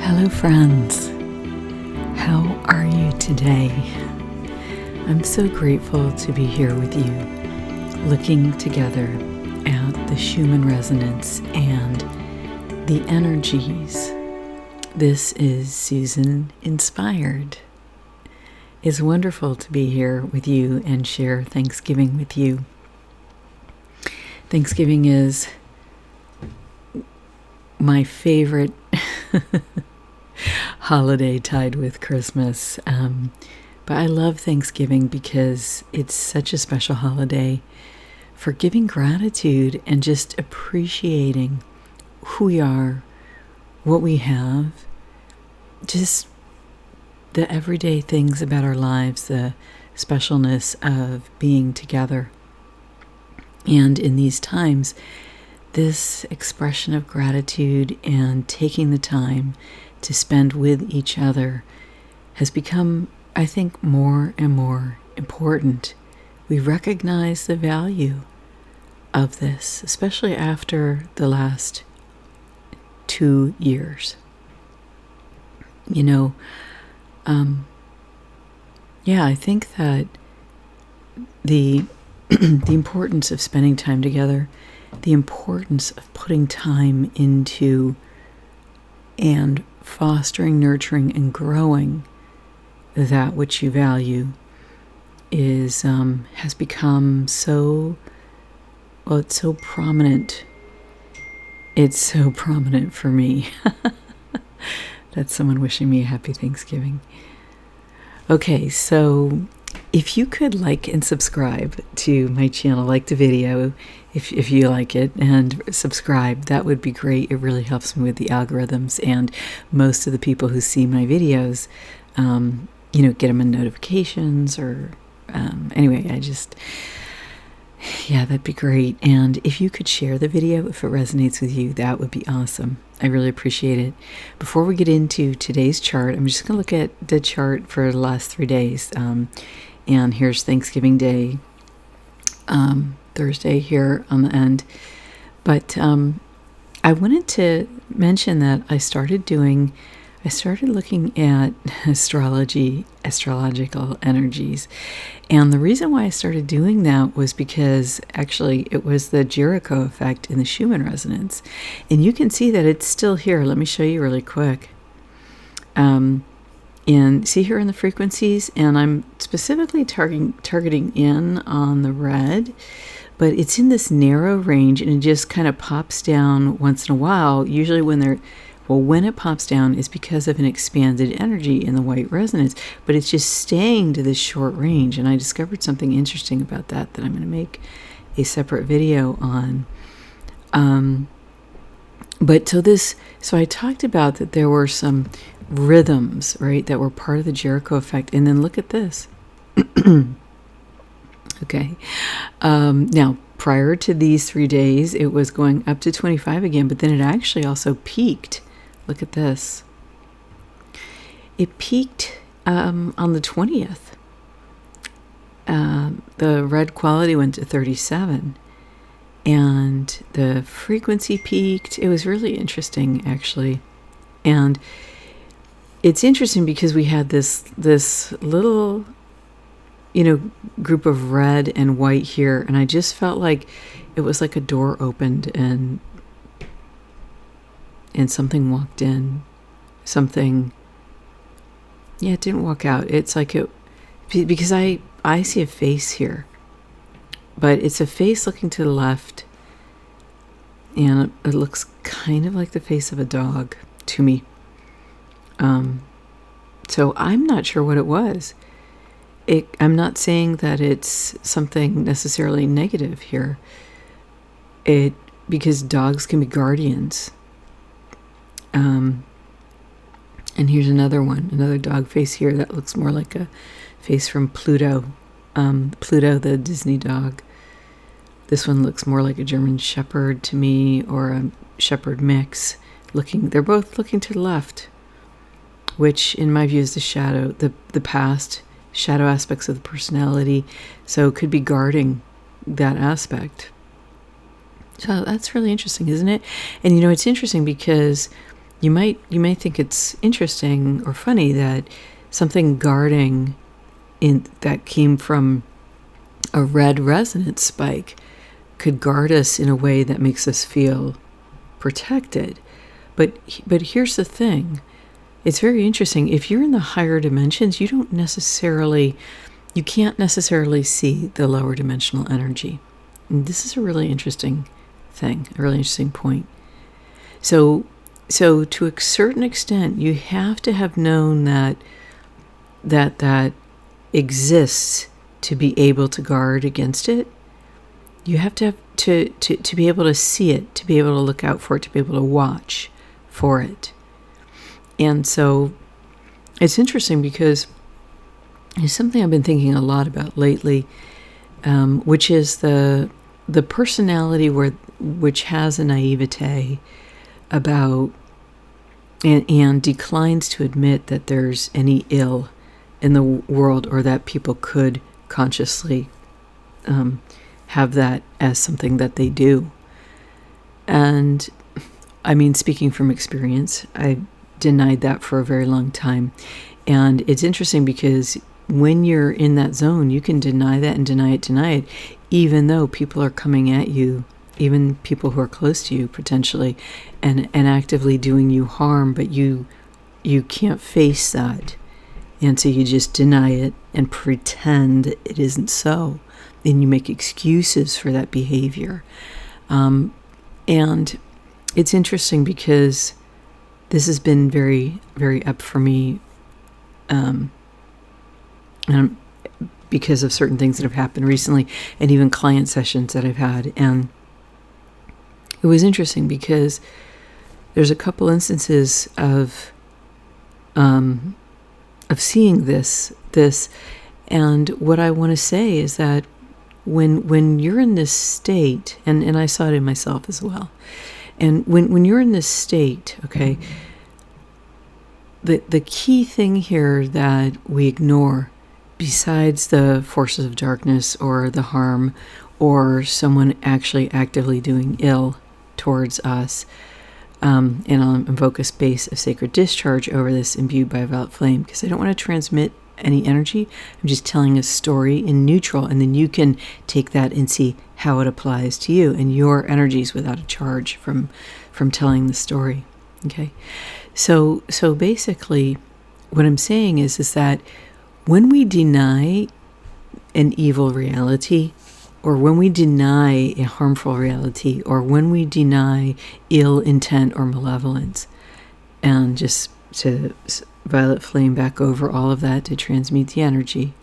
Hello, friends. How are you today? I'm so grateful to be here with you, looking together at the Schumann resonance and the energies. This is Susan Inspired. It's wonderful to be here with you and share Thanksgiving with you. Thanksgiving is my favorite holiday tied with Christmas. But I love Thanksgiving because it's such a special holiday for giving gratitude and just appreciating who we are, what we have, just the everyday things about our lives, the specialness of being together. And in these times, this expression of gratitude and taking the time to spend with each other has become, I think, more and more important. We recognize the value of this, especially after the last 2 years. I think that the importance of spending time together, the importance of putting time into and fostering, nurturing, and growing that which you value is has become it's so prominent. It's so prominent for me. That's someone wishing me a happy Thanksgiving. Okay, so if you could like and subscribe to my channel, like the video, if you like it, and subscribe, that would be great. It really helps me with the algorithms, and most of the people who see my videos, get them in notifications, or anyway, that'd be great. And if you could share the video, if it resonates with you, that would be awesome. I really appreciate it. Before we get into today's chart, I'm just going to look at the chart for the last 3 days. And here's Thanksgiving Day, Thursday here on the end. But I wanted to mention that I started looking at astrological energies. And the reason why I started doing that was because actually it was the Jericho effect in the Schumann resonance. And you can see that it's still here. Let me show you really quick. And see here in the frequencies, and I'm specifically targeting in on the red, but it's in this narrow range, and it just kind of pops down once in a while. Usually when it pops down is because of an expanded energy in the white resonance, but it's just staying to this short range. And I discovered something interesting about that I'm going to make a separate video on. So I talked about that there were some rhythms, right, that were part of the Jericho effect. And then look at this. Okay. Now, prior to these 3 days, it was going up to 25 again, but then it actually also peaked. Look at this. It peaked on the 20th. The red quality went to 37. And the frequency peaked. It was really interesting, actually. And it's interesting because we had this little, group of red and white here, and I just felt like it was like a door opened and something walked in. It didn't walk out. It's like because I see a face here, but it's a face looking to the left, and it looks kind of like the face of a dog to me. So I'm not sure what it was. I'm not saying that it's something necessarily negative here. Because dogs can be guardians. And here's another dog face here that looks more like a face from Pluto. Pluto, the Disney dog. This one looks more like a German Shepherd to me, or a Shepherd mix. They're both looking to the left, which in my view is the shadow, the past shadow aspects of the personality. So it could be guarding that aspect. So that's really interesting, isn't it? And it's interesting because you may think it's interesting or funny that something guarding that came from a red resonance spike could guard us in a way that makes us feel protected. But here's the thing. It's very interesting. If you're in the higher dimensions, you can't necessarily see the lower dimensional energy. And this is a really interesting thing, a really interesting point. So to a certain extent, you have to have known that exists to be able to guard against it. You have to be able to see it, to be able to look out for it, to be able to watch for it. And so it's interesting because it's something I've been thinking a lot about lately, which is the personality which has a naivete about and declines to admit that there's any ill in the world, or that people could consciously have that as something that they do. And I mean, speaking from experience, I denied that for a very long time. And it's interesting because when you're in that zone, you can deny that and deny it, even though people are coming at you, even people who are close to you potentially, and actively doing you harm, but you can't face that. And so you just deny it and pretend it isn't so. And you make excuses for that behavior. And it's interesting because this has been very, very up for me, and because of certain things that have happened recently, and even client sessions that I've had. And it was interesting because there's a couple instances of seeing this, and what I want to say is that when you're in this state, and I saw it in myself as well, and when you're in this state, okay, the key thing here that we ignore, besides the forces of darkness or the harm or someone actually actively doing ill towards us, and I'll invoke a space of sacred discharge over this imbued by a violet flame, because I don't want to transmit any energy. I'm just telling a story in neutral, and then you can take that and see how it applies to you and your energies without a charge from telling the story. Okay, so basically, what I'm saying is that when we deny an evil reality, or when we deny a harmful reality, or when we deny ill intent or malevolence, and just to violet flame back over all of that to transmute the energy.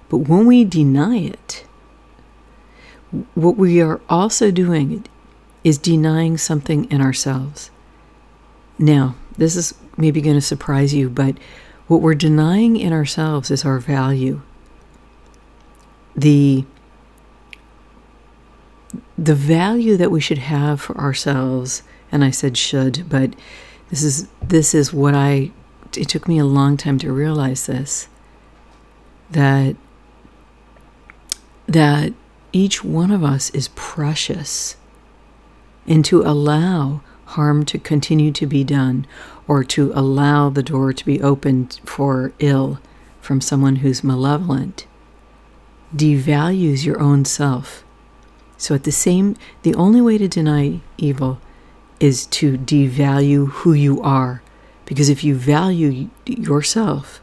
But when we deny it, what we are also doing is denying something in ourselves. Now, this is maybe going to surprise you, but what we're denying in ourselves is our value. The value that we should have for ourselves, and I said should, but this is what it took me a long time to realize this, that each one of us is precious, and to allow harm to continue to be done, or to allow the door to be opened for ill from someone who's malevolent, devalues your own self. So the only way to deny evil is to devalue who you are. Because if you value yourself,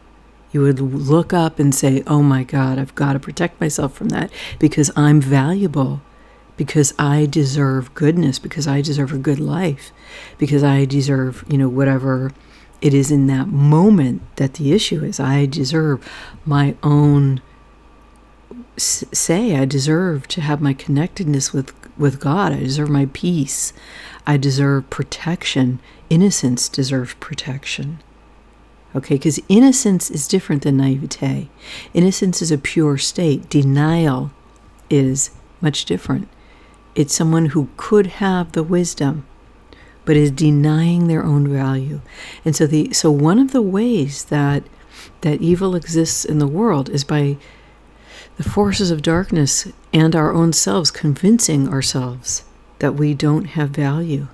you would look up and say, oh my God, I've got to protect myself from that, because I'm valuable, because I deserve goodness, because I deserve a good life, because I deserve, whatever it is in that moment that the issue is. I deserve my own say. I deserve to have my connectedness with God. I deserve my peace. I deserve protection. Innocence deserves protection. Okay, because innocence is different than naivete. Innocence is a pure state. Denial is much different. It's someone who could have the wisdom, but is denying their own value. And so one of the ways that evil exists in the world is by the forces of darkness and our own selves convincing ourselves that we don't have value.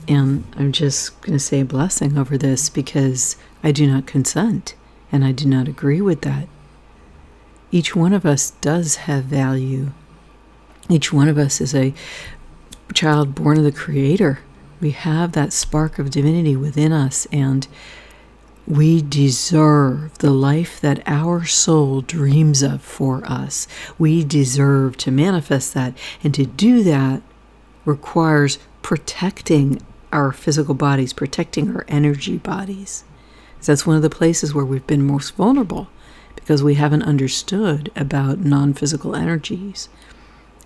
And I'm just going to say a blessing over this because I do not consent and I do not agree with that. Each one of us does have value. Each one of us is a child born of the Creator. We have that spark of divinity within us, and we deserve the life that our soul dreams of for us. We deserve to manifest that, and to do that requires protecting our physical bodies, protecting our energy bodies. That's one of the places where we've been most vulnerable, because we haven't understood about non-physical energies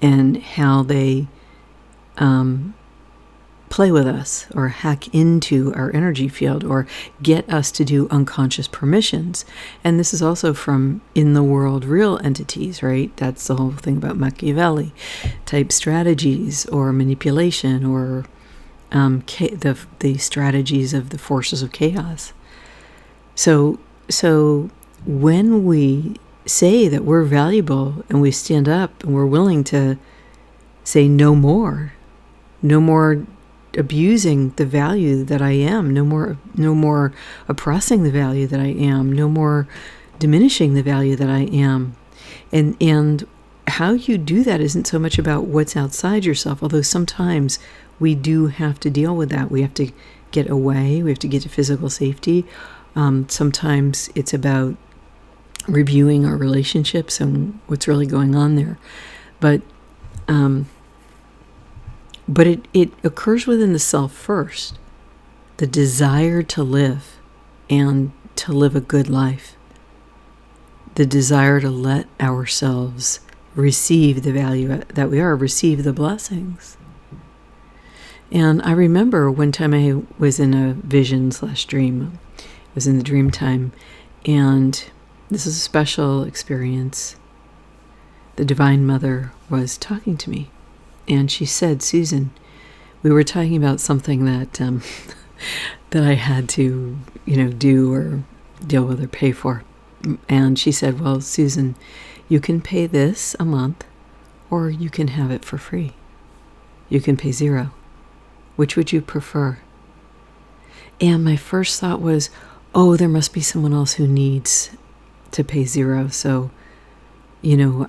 and how they play with us or hack into our energy field or get us to do unconscious permissions. And this is also from in the world real entities, right? That's the whole thing about Machiavelli type strategies or manipulation or the strategies of the forces of chaos. So when we say that we're valuable and we stand up and we're willing to say no more abusing the value that I am, no more oppressing the value that I am, no more diminishing the value that I am. And how you do that isn't so much about what's outside yourself, although sometimes we do have to deal with that. We have to get away, we have to get to physical safety. Sometimes it's about reviewing our relationships and what's really going on there. But it occurs within the self first, the desire to live and to live a good life, the desire to let ourselves receive the value that we are, receive the blessings. And I remember one time I was in a vision/dream. I was in the dream time, and this is a special experience. The Divine Mother was talking to me, and she said, "Susan," we were talking about something that that I had to, do or deal with or pay for. And she said, "Well, Susan, you can pay this a month, or you can have it for free. You can pay $0. Which would you prefer?" And my first thought was, oh, there must be someone else who needs to pay $0. So,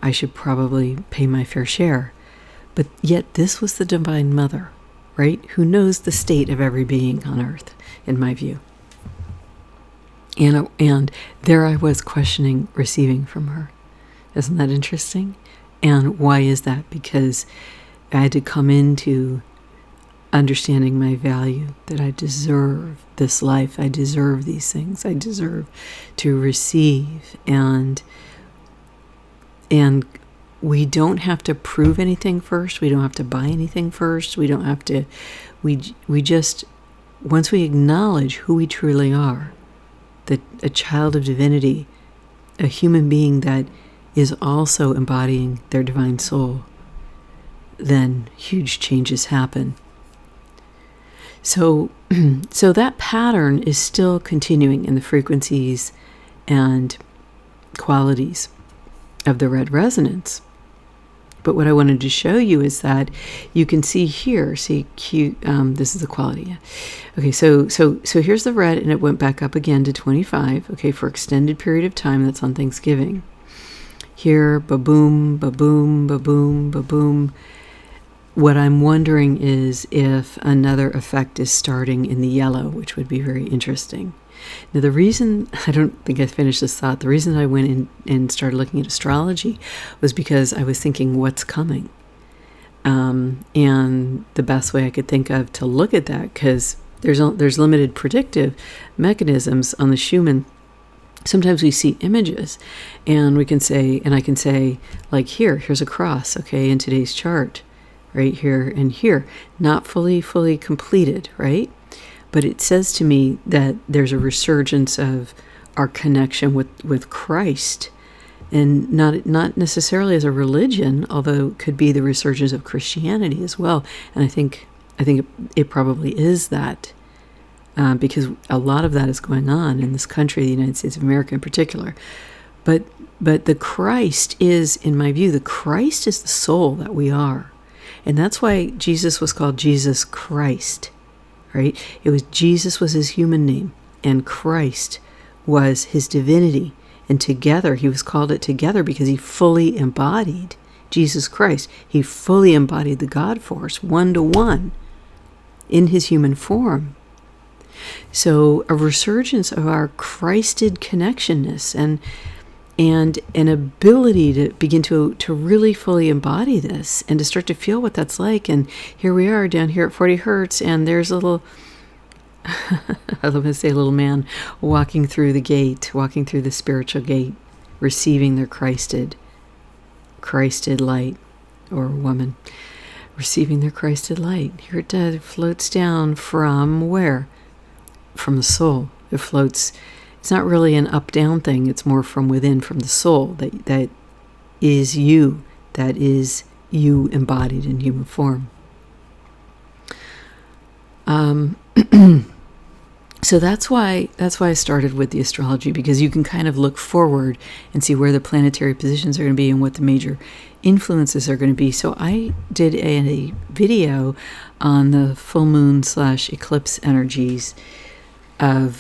I should probably pay my fair share. But yet this was the Divine Mother, right? Who knows the state of every being on earth, in my view. And there I was questioning receiving from her. Isn't that interesting? And why is that? Because I had to come into understanding my value, that I deserve this life, I deserve these things, I deserve to receive, and we don't have to prove anything first, we don't have to buy anything first, we don't have to, we just, once we acknowledge who we truly are, that a child of divinity, a human being that is also embodying their divine soul, then huge changes happen. So that pattern is still continuing in the frequencies and qualities of the red resonance. But what I wanted to show you is that you can see here, this is the quality. Yeah. Okay, so here's the red, and it went back up again to 25, okay, for extended period of time. That's on Thanksgiving. Here, ba-boom, ba-boom, ba-boom, ba-boom. What I'm wondering is if another effect is starting in the yellow, which would be very interesting. Now, the reason, I don't think I finished this thought, the reason I went in and started looking at astrology was because I was thinking, what's coming? And the best way I could think of to look at that, because there's limited predictive mechanisms on the Schumann. Sometimes we see images, and we can say, and I can say, like here's a cross, okay, in today's chart. Right here and here, not fully completed, right? But it says to me that there's a resurgence of our connection with Christ, and not necessarily as a religion, although it could be the resurgence of Christianity as well. And I think it probably is that, because a lot of that is going on in this country, the United States of America in particular. But the Christ is, in my view, the Christ is the soul that we are. And that's why Jesus was called Jesus Christ, right? Jesus was his human name, and Christ was his divinity. And together, he was called it together because he fully embodied Jesus Christ. He fully embodied the God force, 1-to-1, in his human form. So a resurgence of our Christed connectionness and an ability to begin to really fully embody this and to start to feel what that's like. And here we are down here at 40 Hertz, and there's a little, I love to say, a little man walking through the gate, walking through the spiritual gate, receiving their Christed light, or woman receiving their Christed light. Here it floats down from where? From the soul. It floats. It's not really an up-down thing. It's more from within, from the soul. That is you. That is you embodied in human form. So that's why I started with the astrology, because you can kind of look forward and see where the planetary positions are going to be and what the major influences are going to be. So I did a video on the full moon / eclipse energies of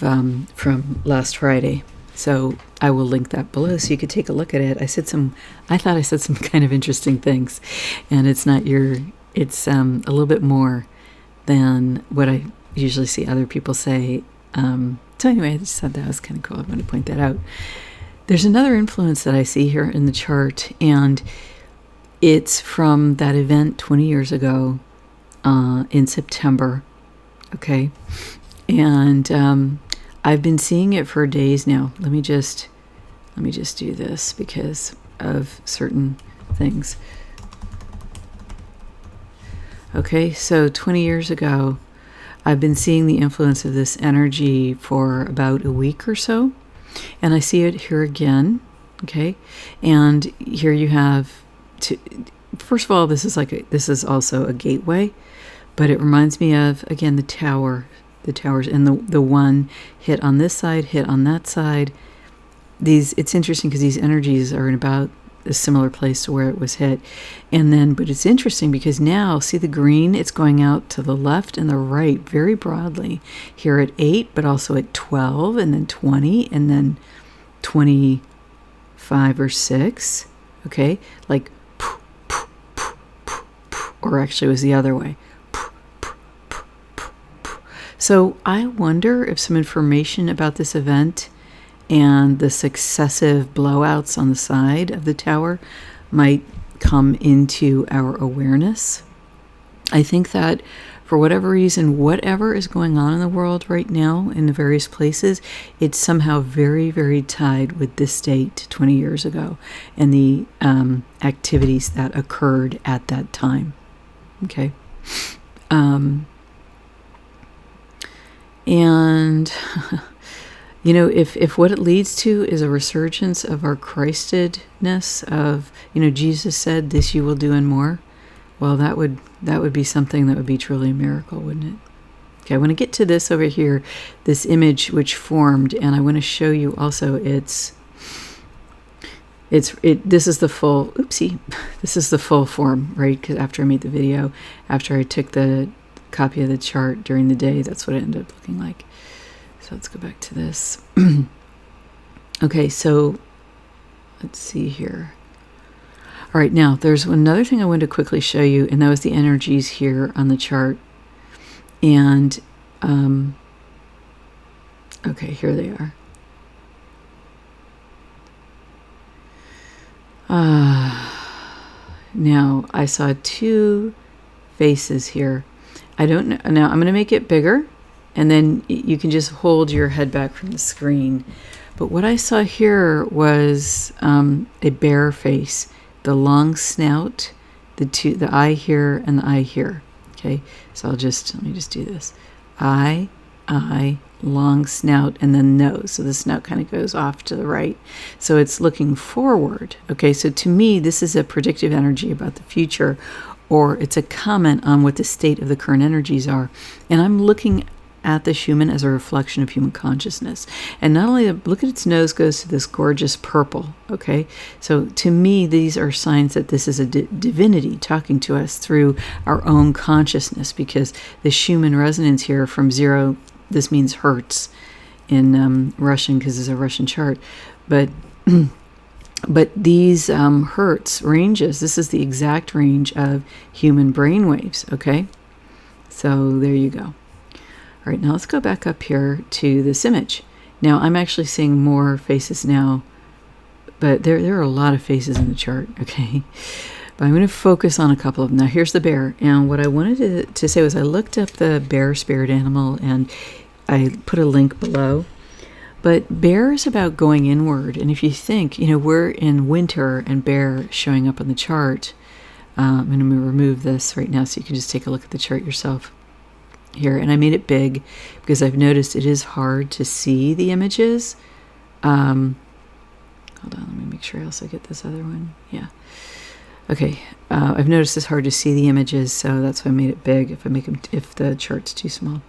from last Friday. So I will link that below so you could take a look at it. I thought I said some kind of interesting things, and it's a little bit more than what I usually see other people say. So anyway, I just thought that was kind of cool. I want to point that out. There's another influence that I see here in the chart, and it's from that event 20 years ago in September. Okay. And I've been seeing it for days now. Let me just do this because of certain things. Okay, so 20 years ago, I've been seeing the influence of this energy for about a week or so, and I see it here again. Okay, and here you have first of all, this is also a gateway, but it reminds me of, again, the towers, and the one hit on this side, hit on that side. It's interesting because these energies are in about a similar place to where it was hit. But it's interesting because now, see the green? It's going out to the left and the right very broadly. Here at 8, but also at 12, and then 20, and then 25 or 6. Okay? Like, or actually it was the other way. So I wonder if some information about this event and the successive blowouts on the side of the tower might come into our awareness. I think that for whatever reason, whatever is going on in the world right now in the various places, it's somehow very, very tied with this date 20 years ago and the activities that occurred at that time. Okay. And if what it leads to is a resurgence of our Christedness, of, Jesus said, "This you will do and more," well, that would be something that would be truly a miracle, wouldn't it? Okay, I want to get to this over here, this image which formed, and I want to show you also this is the full, this is the full form, right? Because after I made the video, after I took the copy of the chart during the day, that's what it ended up looking like. So let's go back to this. Okay, so let's see here. All right, now there's another thing I wanted to quickly show you, and that was the energies here on the chart. And okay, here they are. Now I saw two faces here. I don't know. Now I'm going to make it bigger, and then you can just hold your head back from the screen. But what I saw here was a bear face, the long snout, the eye here and the eye here. Okay, so let me just do this. Eye, long snout, and then nose. So the snout kind of goes off to the right. So it's looking forward. Okay, so to me, this is a predictive energy about the future, or it's a comment on what the state of the current energies are. And I'm looking at the Schumann as a reflection of human consciousness. And not only, look at its nose goes to this gorgeous purple, okay? So to me, these are signs that this is a divinity talking to us through our own consciousness, because the Schumann resonance here from 0, this means hertz in Russian, because it's a Russian chart, but these hertz ranges, this is the exact range of human brain waves, okay? So there you go. All right, now let's go back up here to this image. Now I'm actually seeing more faces now, but there are a lot of faces in the chart, okay? But I'm going to focus on a couple of them. Now here's the bear, and what I wanted to say was I looked up the bear spirit animal, and I put a link below. But bear is about going inward, and if you think, we're in winter and bear showing up on the chart. I'm going to remove this right now so you can just take a look at the chart yourself here. And I made it big because I've noticed it is hard to see the images. Hold on, let me make sure I also get this other one. Yeah. Okay. I've noticed it's hard to see the images, so that's why I made it big if the chart's too small.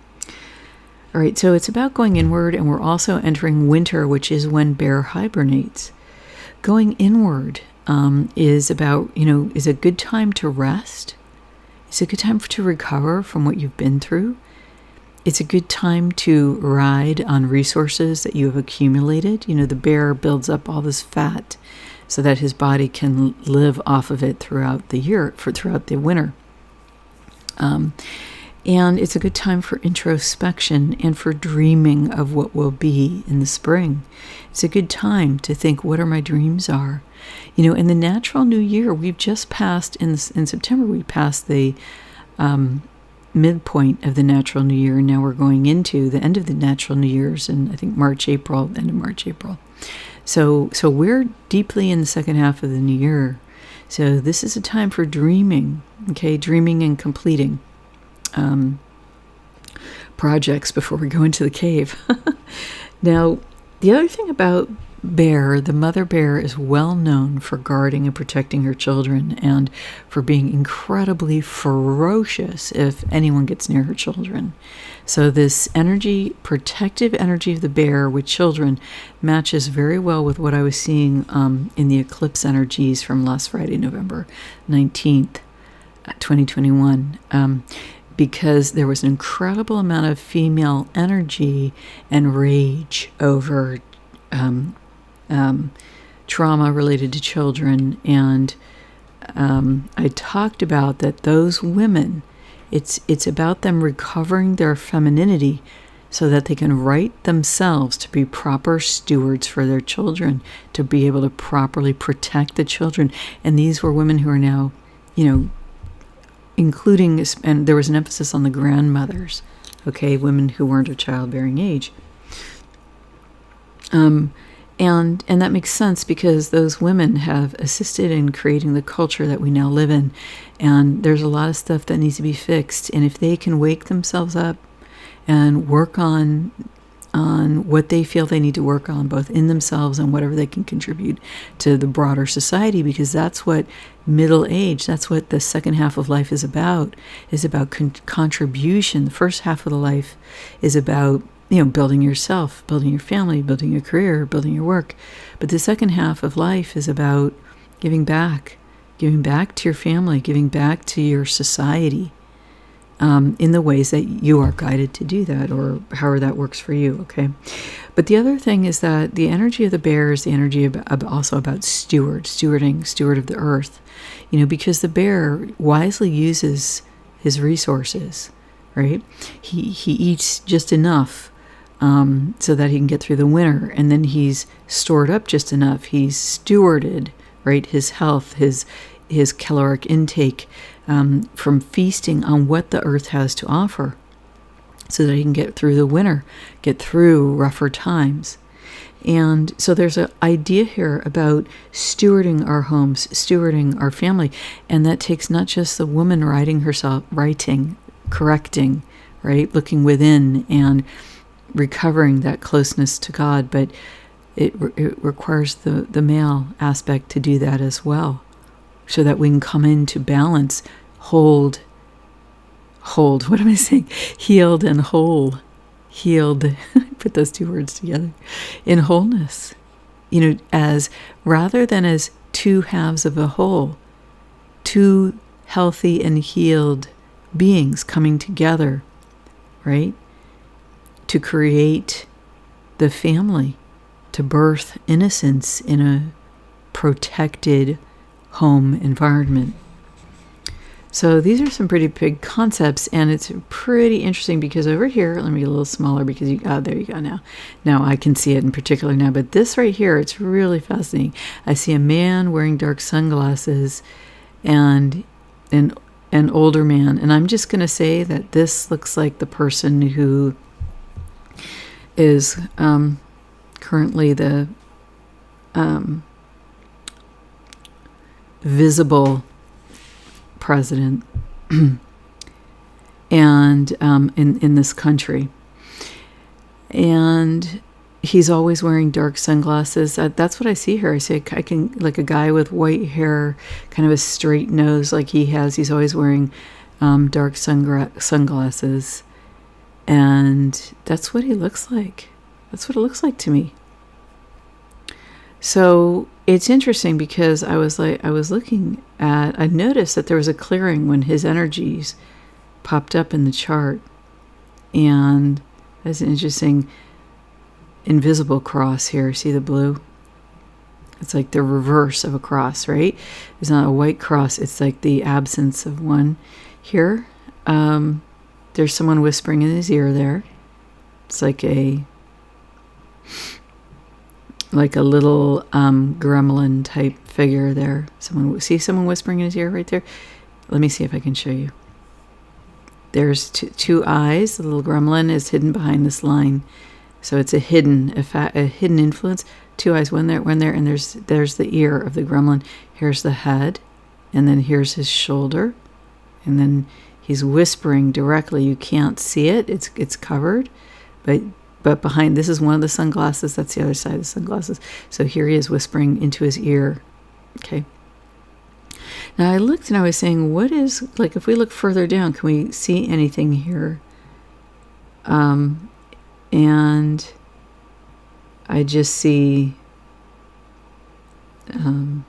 All right, so it's about going inward, and we're also entering winter, which is when bear hibernates. Going inward is about, is a good time to rest. It's a good time to recover from what you've been through. It's a good time to ride on resources that you have accumulated. The bear builds up all this fat so that his body can live off of it throughout the year, throughout the winter. And it's a good time for introspection and for dreaming of what will be in the spring. It's a good time to think, what are my dreams are? In the natural new year, we've just passed, in September, we passed the midpoint of the natural new year, and now we're going into the end of the natural new years, and I think March, April, end of March, April. So we're deeply in the second half of the new year. So this is a time for dreaming, okay? Dreaming and completing projects before we go into the cave. Now, the other thing about bear, the mother bear is well known for guarding and protecting her children, and for being incredibly ferocious if anyone gets near her children. So this energy, protective energy of the bear with children, matches very well with what I was seeing in the eclipse energies from last Friday, November 19th, 2021. Because there was an incredible amount of female energy and rage over trauma related to children. And I talked about that those women, it's about them recovering their femininity so that they can right themselves to be proper stewards for their children, to be able to properly protect the children. And these were women who are now, including, and there was an emphasis on the grandmothers, okay, women who weren't of childbearing age. And that makes sense because those women have assisted in creating the culture that we now live in. And there's a lot of stuff that needs to be fixed. And if they can wake themselves up and work on what they feel they need to work on, both in themselves and whatever they can contribute to the broader society, because that's what middle age, that's what the second half of life is about contribution. The first half of the life is about, building yourself, building your family, building your career, building your work. But the second half of life is about giving back to your family, giving back to your society. In the ways that you are guided to do that, or however that works for you, okay? But the other thing is that the energy of the bear is the energy also about steward of the earth, because the bear wisely uses his resources, right? He eats just enough so that he can get through the winter, and then he's stored up just enough. He's stewarded, right, his health, his caloric intake, from feasting on what the earth has to offer, so that he can get through the winter, get through rougher times. And so there's an idea here about stewarding our homes, stewarding our family, and that takes not just the woman correcting, right, looking within and recovering that closeness to God, but it requires the male aspect to do that as well, so that we can come into balance, healed and whole, healed, put those two words together, in wholeness, as rather than as two halves of a whole, two healthy and healed beings coming together, right? To create the family, to birth innocence in a protected home environment. So these are some pretty big concepts, and it's pretty interesting because over here, let me get a little smaller because there you go now. Now I can see it in particular now, but this right here, it's really fascinating. I see a man wearing dark sunglasses and an older man, and I'm just going to say that this looks like the person who is currently the visible president and in this country, and he's always wearing dark sunglasses. That's what I see here. I see I can, like, a guy with white hair, kind of a straight nose like he has. He's always wearing dark sunglasses, and that's what he looks like. That's what it looks like to me. So it's interesting because I noticed that there was a clearing when his energies popped up in the chart, and that's an interesting invisible cross here. See the blue? It's like the reverse of a cross, right? It's not a white cross. It's like the absence of one. Here, there's someone whispering in his ear there. It's like a little gremlin type figure there. Someone whispering in his ear right there? Let me see if I can show you. There's two eyes. The little gremlin is hidden behind this line. So it's a hidden influence. Two eyes, one there, and there's the ear of the gremlin. Here's the head, and then here's his shoulder, and then he's whispering directly. You can't see it; it's covered, but behind, this is one of the sunglasses. That's the other side of the sunglasses. So here he is whispering into his ear. Okay. Now I looked and I was saying, what is, like, if we look further down, can we see anything here? And I just see, and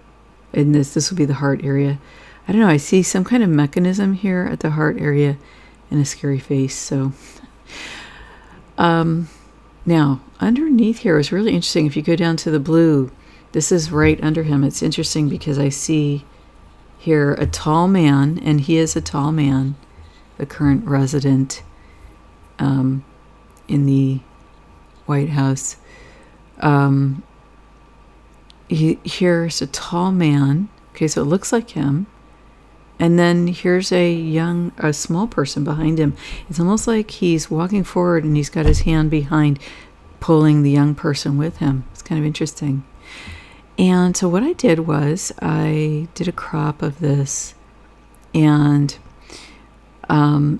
this will be the heart area. I don't know, I see some kind of mechanism here at the heart area and a scary face. So, now underneath here is really interesting. If you go down to the blue, this is right under him. It's interesting because I see here a tall man, and he is a tall man, the current resident in the White House. Here's a tall man. Okay, so it looks like him. And then here's a small person behind him. It's almost like he's walking forward and he's got his hand behind, pulling the young person with him. It's kind of interesting. And so what I did was I did a crop of this, and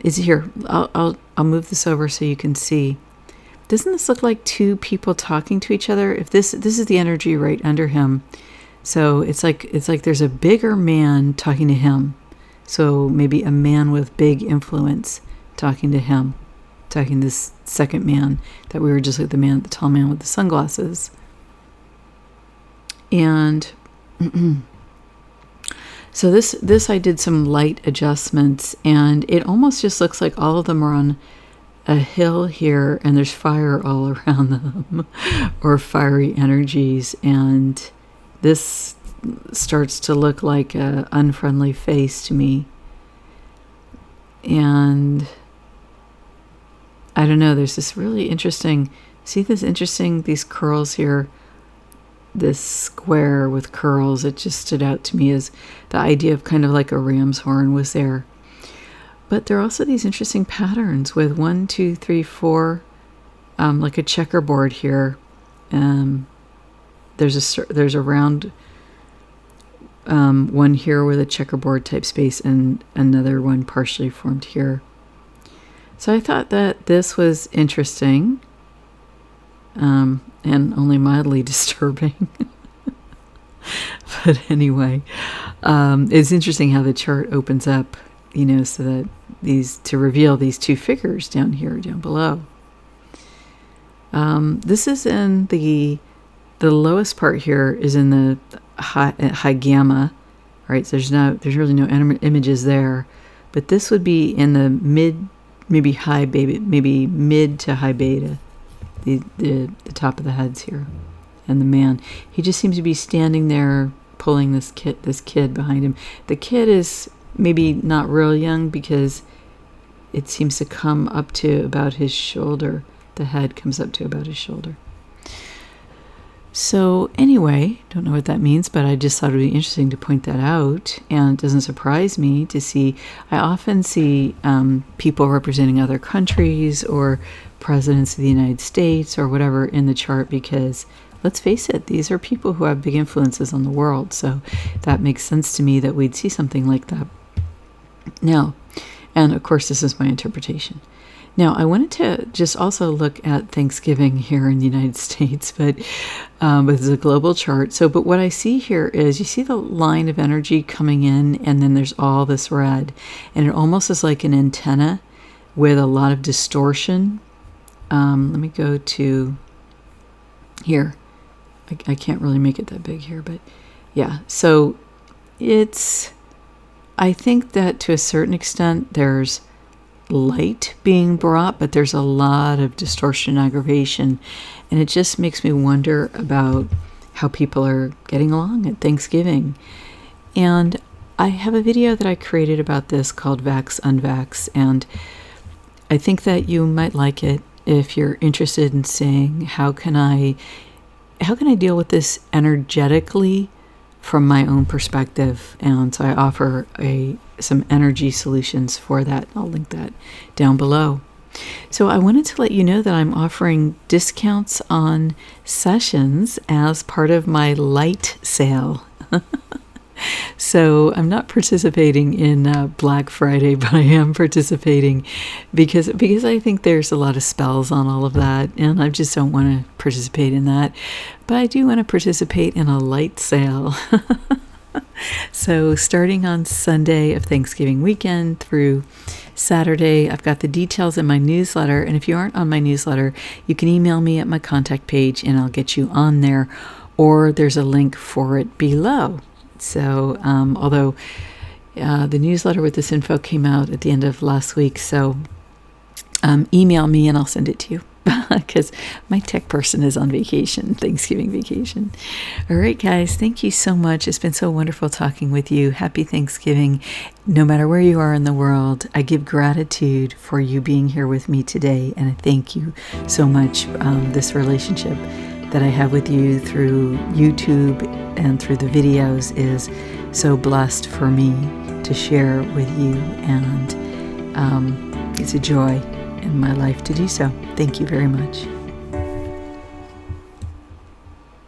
is here. I'll move this over so you can see. Doesn't this look like two people talking to each other? If this is the energy right under him, so it's like there's a bigger man talking to him. So maybe a man with big influence talking to him, talking to this second man that we were just like the tall man with the sunglasses. And so this I did some light adjustments, and it almost just looks like all of them are on a hill here, and there's fire all around them, or fiery energies, and this starts to look like an unfriendly face to me. And I don't know, there's this really interesting, these curls here, this square with curls. It just stood out to me as the idea of kind of like a ram's horn was there. But there are also these interesting patterns with 1, 2, 3, 4, like a checkerboard here. There's a round one here with a checkerboard type space, and another one partially formed here. So I thought that this was interesting, and only mildly disturbing. But anyway, it's interesting how the chart opens up, so that to reveal these two figures down here, down below. This is in the lowest part here is in the high gamma, right? So there's really no images there, but this would be in the maybe mid to high beta, the top of the heads here, and the man. He just seems to be standing there pulling this kid behind him. The kid is maybe not real young because it seems to come up to about his shoulder. The head comes up to about his shoulder. So anyway, don't know what that means, but I just thought it would be interesting to point that out. And it doesn't surprise me to see, I often see people representing other countries or presidents of the United States or whatever in the chart because, let's face it, these are people who have big influences on the world. So that makes sense to me that we'd see something like that. Now, and of course, this is my interpretation. Now, I wanted to just also look at Thanksgiving here in the United States, but it's a global chart. So, but what I see here is you see the line of energy coming in, and then there's all this red, and it almost is like an antenna with a lot of distortion. Let me go to here. I can't really make it that big here, but yeah. So I think that to a certain extent there's light being brought, but there's a lot of distortion and aggravation, and it just makes me wonder about how people are getting along at Thanksgiving. And I have a video that I created about this called Vax Unvax, and I think that you might like it if you're interested in seeing how can I deal with this energetically from my own perspective. And so I offer some energy solutions for that. I'll link that down below. So I wanted to let you know that I'm offering discounts on sessions as part of my light sale. So I'm not participating in Black Friday, but I am participating because I think there's a lot of spells on all of that, and I just don't want to participate in that. But I do want to participate in a light sale. So starting on Sunday of Thanksgiving weekend through Saturday, I've got the details in my newsletter. And if you aren't on my newsletter, you can email me at my contact page and I'll get you on there, or there's a link for it below. So although the newsletter with this info came out at the end of last week, so email me and I'll send it to you because my tech person is on vacation, Thanksgiving vacation. All right, guys, thank you so much. It's been so wonderful talking with you. Happy Thanksgiving. No matter where you are in the world, I give gratitude for you being here with me today, and I thank you so much. This relationship that I have with you through YouTube and through the videos is so blessed for me to share with you, and it's a joy in my life to do so. Thank you very much.